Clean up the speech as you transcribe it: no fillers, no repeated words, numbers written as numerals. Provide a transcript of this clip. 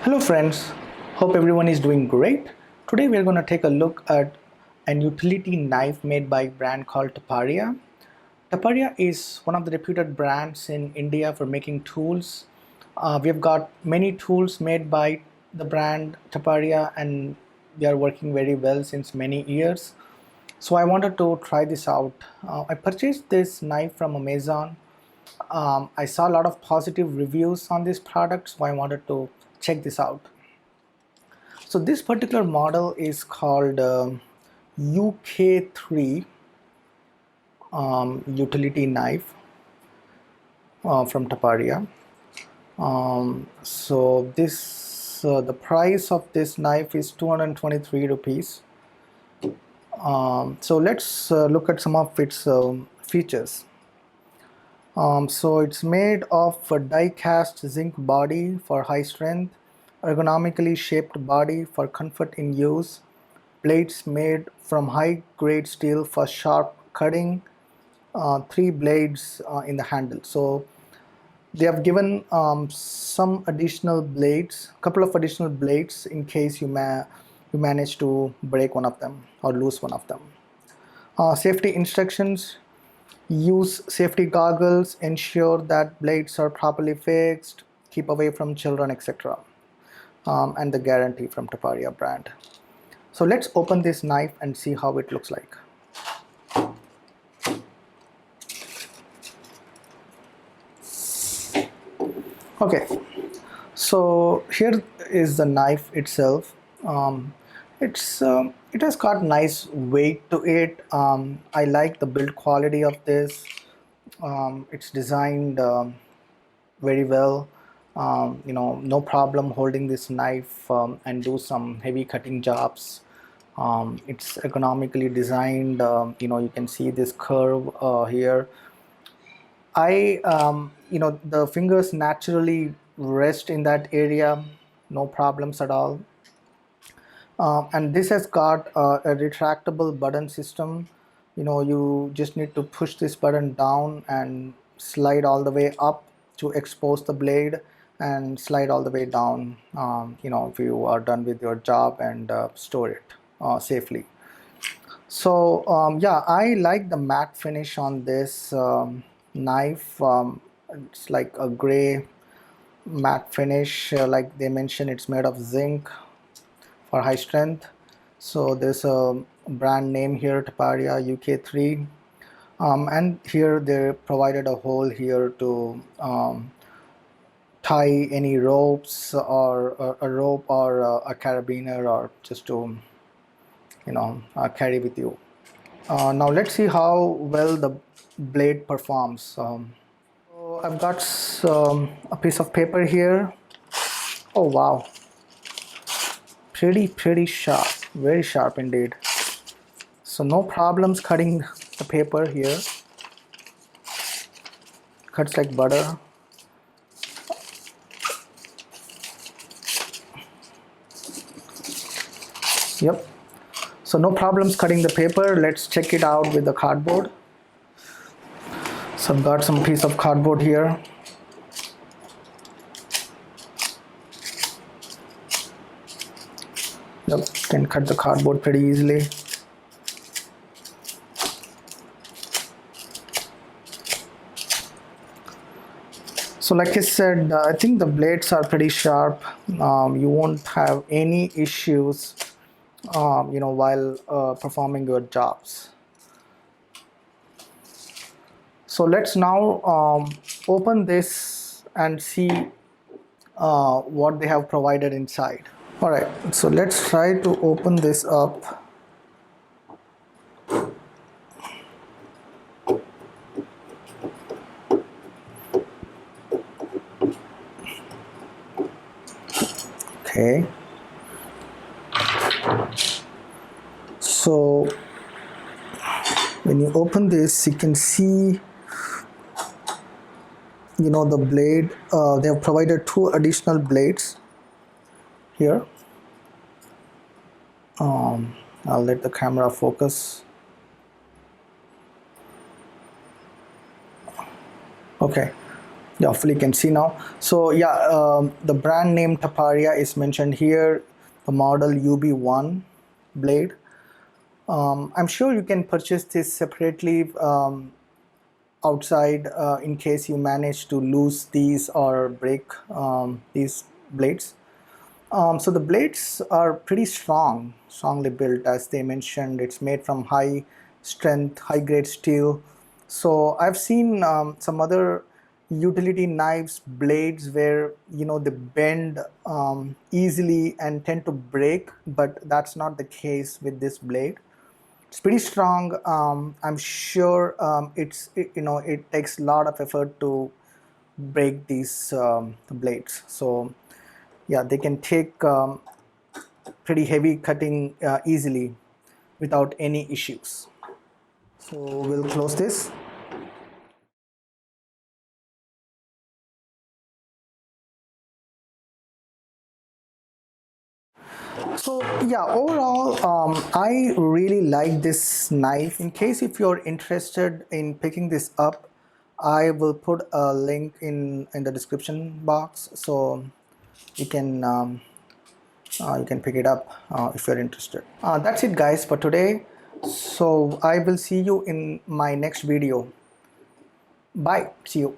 Hello friends, hope everyone is doing great. Today we are going to take a look at an utility knife made by a brand called Taparia. Taparia is one of the reputed brands in India for making tools. We have got many tools made by the brand Taparia and they are working very well since many years. So I wanted to try this out. I purchased this knife from Amazon. I saw a lot of positive reviews on this product, so I wanted to check this out. So this particular model is called UK3 utility knife from Taparia. So this the price of this knife is 223 rupees. So let's look at some of its features. So it's made of a die-cast zinc body for high strength, ergonomically shaped body for comfort in use, blades made from high-grade steel for sharp cutting, 3 blades in the handle. So they have given some additional blades, couple of additional blades in case you manage to break one of them or lose one of them. Safety instructions: use safety goggles, ensure that blades are properly fixed, keep away from children, etc. And the guarantee from Taparia brand. So let's open this knife and see how it looks like. Okay, so here is the knife itself. It has got nice weight to it. I like the build quality of this. It's designed very well. No problem holding this knife and do some heavy cutting jobs. It's ergonomically designed. You can see this curve here. The fingers naturally rest in that area, no problems at all. And this has got a retractable button system. You just need to push this button down and slide all the way up to expose the blade, and slide all the way down if you are done with your job, and store it safely. So yeah, I like the matte finish on this knife. It's like a gray matte finish, like they mentioned it's made of zinc for high strength. So there's a brand name here, Taparia UK3, and here they provided a hole here to tie any ropes, or a rope, or a carabiner, or just to carry with you. Now let's see how well the blade performs. So I've got a piece of paper here. Oh wow, pretty sharp, very sharp indeed. So no problems cutting the paper here. Cuts like butter. Yep. So no problems cutting the paper. Let's check it out with the cardboard. So I've got some piece of cardboard here. Yep, can cut the cardboard pretty easily. So like I said, I think the blades are pretty sharp. You won't have any issues while performing your jobs. So let's now open this and see what they have provided inside. All right, so let's try to open this up. Okay, so when you open this, you can see the blade. They have provided 2 additional blades here. I'll let the camera focus. Okay, yeah, hopefully you can see now. So yeah, the brand name Taparia is mentioned here, the model UB1 blade. I'm sure you can purchase this separately outside in case you manage to lose these or break these blades. So the blades are pretty strongly built, as they mentioned. It's made from high strength, high grade steel. So I've seen some other utility knives blades where they bend easily and tend to break, but that's not the case with this blade. It's pretty strong. I'm sure it takes a lot of effort to break these blades. So yeah, they can take pretty heavy cutting easily without any issues. So we'll close this. So yeah, overall, I really like this knife. In case if you're interested in picking this up, I will put a link in the description box, so you can pick it up if you're interested. That's it, guys, for today. So I will see you in my next video. Bye. See you.